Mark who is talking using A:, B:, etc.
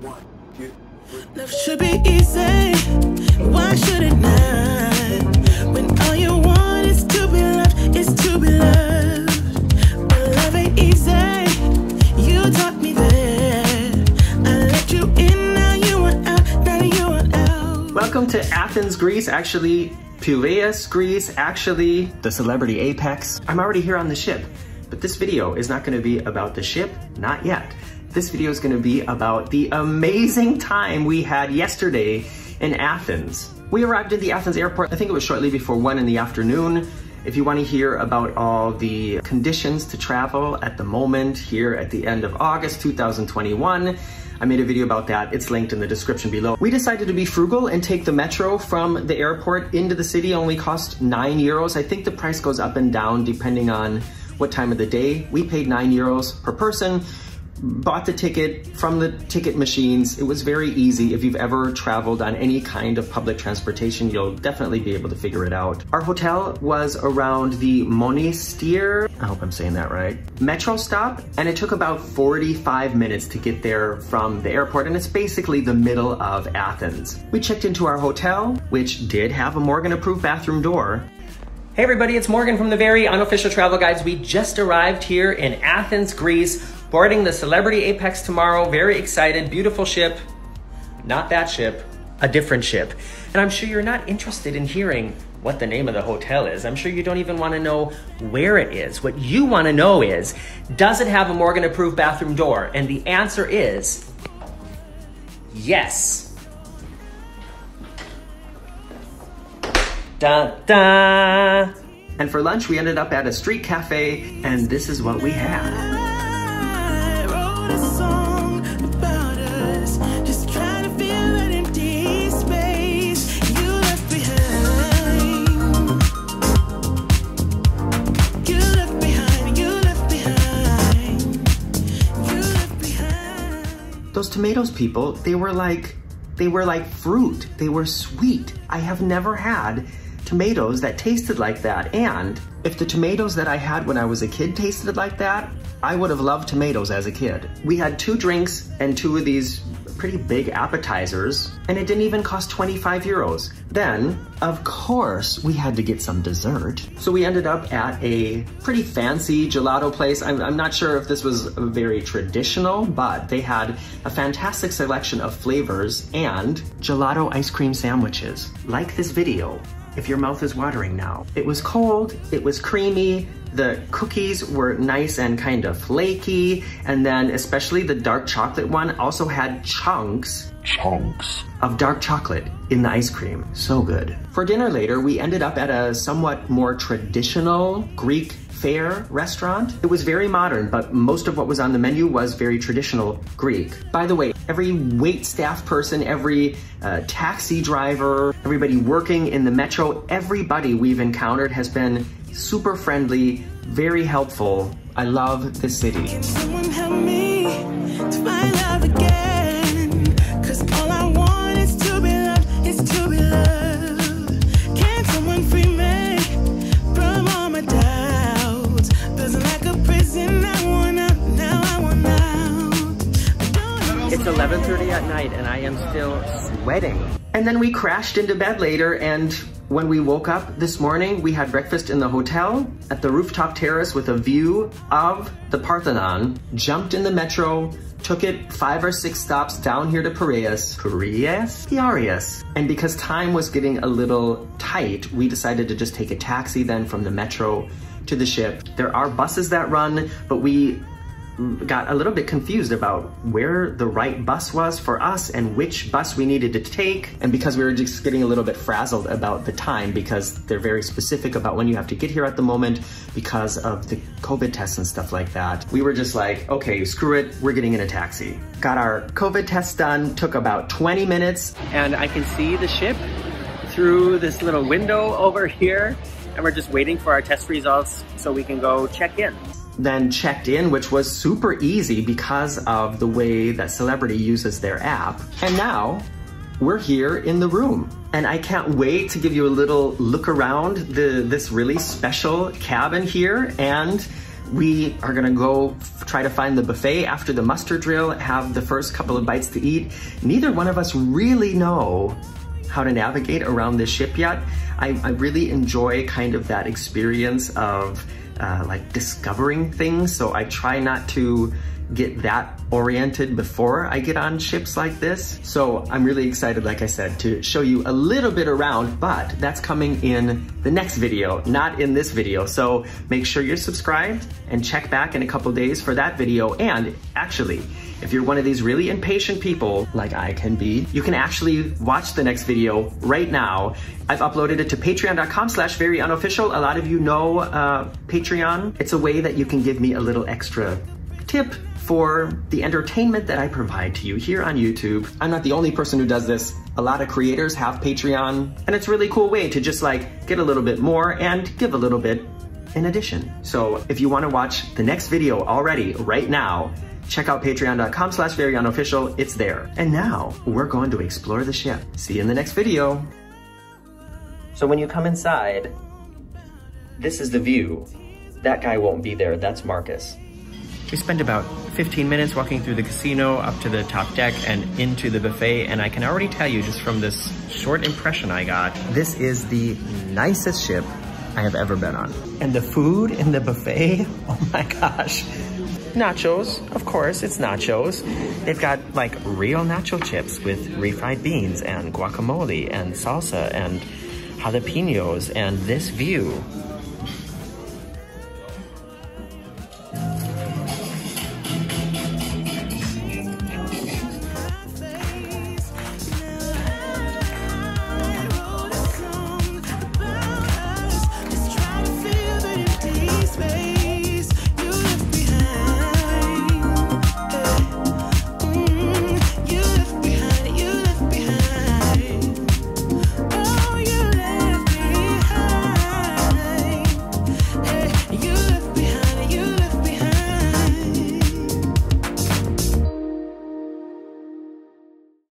A: 1, 2, 3.
B: Love should be easy, why should it not? When all you want is to be loved, is to be loved. But love ain't easy, you taught me that. I let you in, now you want out, now you want out.
C: Welcome to Athens, Greece, actually Piraeus, Greece, actually the celebrity apex. I'm already here on the ship, but this video is not gonna be about the ship, not yet. This video is gonna be about the amazing time we had yesterday in Athens. We arrived at the Athens airport, I think it was shortly before 1 in the afternoon. If you wanna hear about all the conditions to travel at the moment here at the end of August 2021, I made a video about that. It's linked in the description below. We decided to be frugal and take the metro from the airport into the city. Only cost 9 euros. I think the price goes up and down depending on what time of the day. We paid 9 euros per person. Bought the ticket from the ticket machines. It was very easy. If you've ever traveled on any kind of public transportation, you'll definitely be able to figure it out. Our hotel was around the Monastir, I hope I'm saying that right, metro stop, and it took about 45 minutes to get there from the airport, and it's basically the middle of Athens. We checked into our hotel, which did have a Morgan-approved bathroom door. Hey everybody, it's Morgan from the Very Unofficial Travel Guides. We just arrived here in Athens, Greece, boarding the Celebrity Apex tomorrow. Very excited, beautiful ship. Not that ship, a different ship. And I'm sure you're not interested in hearing what the name of the hotel is. I'm sure you don't even want to know where it is. What you want to know is, does it have a Morgan-approved bathroom door? And the answer is yes. Da da! And for lunch, we ended up at a street cafe, and this is what we had.
B: I wrote a song about us, just trying to fill an empty space you left behind. You left behind, you left behind, you left behind.
C: Those tomatoes, people, they were like fruit. They were sweet. I have never had tomatoes that tasted like that. And if the tomatoes that I had when I was a kid tasted like that, I would have loved tomatoes as a kid. We had 2 drinks and 2 of these pretty big appetizers, and it didn't even cost 25 euros. Then, of course, we had to get some dessert. So we ended up at a pretty fancy gelato place. I'm not sure if this was very traditional, but they had a fantastic selection of flavors and gelato ice cream sandwiches. Like this video, if your mouth is watering now. It was cold, it was creamy, the cookies were nice and kind of flaky, and then especially the dark chocolate one also had chunks of dark chocolate in the ice cream. So good. For dinner later, we ended up at a somewhat more traditional Greek fare restaurant. It was very modern, but most of what was on the menu was very traditional Greek. By the way, every wait staff person, every taxi driver, everybody working in the metro, everybody we've encountered has been super friendly, very helpful. I love this city.
B: Can someone help me to find love again? 'Cause all I want is to be loved, is to be loved. Can someone free me from all my doubts? Feels like a prison, I want out, now I want out.
C: It's 11:30 at night and I am still sweating. And then we crashed into bed later, and when we woke up this morning, we had breakfast in the hotel at the rooftop terrace with a view of the Parthenon, jumped in the metro, took it 5 or 6 stops down here to Piraeus. Piraeus. And because time was getting a little tight, we decided to just take a taxi then from the metro to the ship. There are buses that run, but we got a little bit confused about where the right bus was for us and which bus we needed to take. And because we were just getting a little bit frazzled about the time, because they're very specific about when you have to get here at the moment because of the COVID tests and stuff like that, we were just like, okay, screw it, we're getting in a taxi. Got our COVID test done, took about 20 minutes, and I can see the ship through this little window over here, and we're just waiting for our test results so we can go check in. Then checked in, which was super easy because of the way that Celebrity uses their app. And now we're here in the room. And I can't wait to give you a little look around this really special cabin here and We are gonna go try to find the buffet after the muster drill, have the first couple of bites to eat. Neither one of us really know how to navigate around this ship yet. I really enjoy kind of that experience of like discovering things, so I try not to get that oriented before I get on ships like this. So I'm really excited, like I said, to show you a little bit around, but that's coming in the next video, not in this video. So make sure you're subscribed and check back in a couple days for that video. And actually, if you're one of these really impatient people, like I can be, you can actually watch the next video right now. I've uploaded it to patreon.com/veryunofficial. A lot of you know Patreon. It's a way that you can give me a little extra tip for the entertainment that I provide to you here on YouTube. I'm not the only person who does this. A lot of creators have Patreon, and it's a really cool way to just like get a little bit more and give a little bit in addition. So if you want to watch the next video already right now, check out patreon.com/veryunofficial. It's there. And now we're going to explore the ship. See you in the next video. So when you come inside, this is the view. That guy won't be there. That's Marcus. We spent about 15 minutes walking through the casino up to the top deck and into the buffet, and I can already tell you just from this short impression I got, this is the nicest ship I have ever been on. And the food in the buffet, oh my gosh. Nachos, of course, it's nachos. They've got like real nacho chips with refried beans and guacamole and salsa and jalapenos, and this view.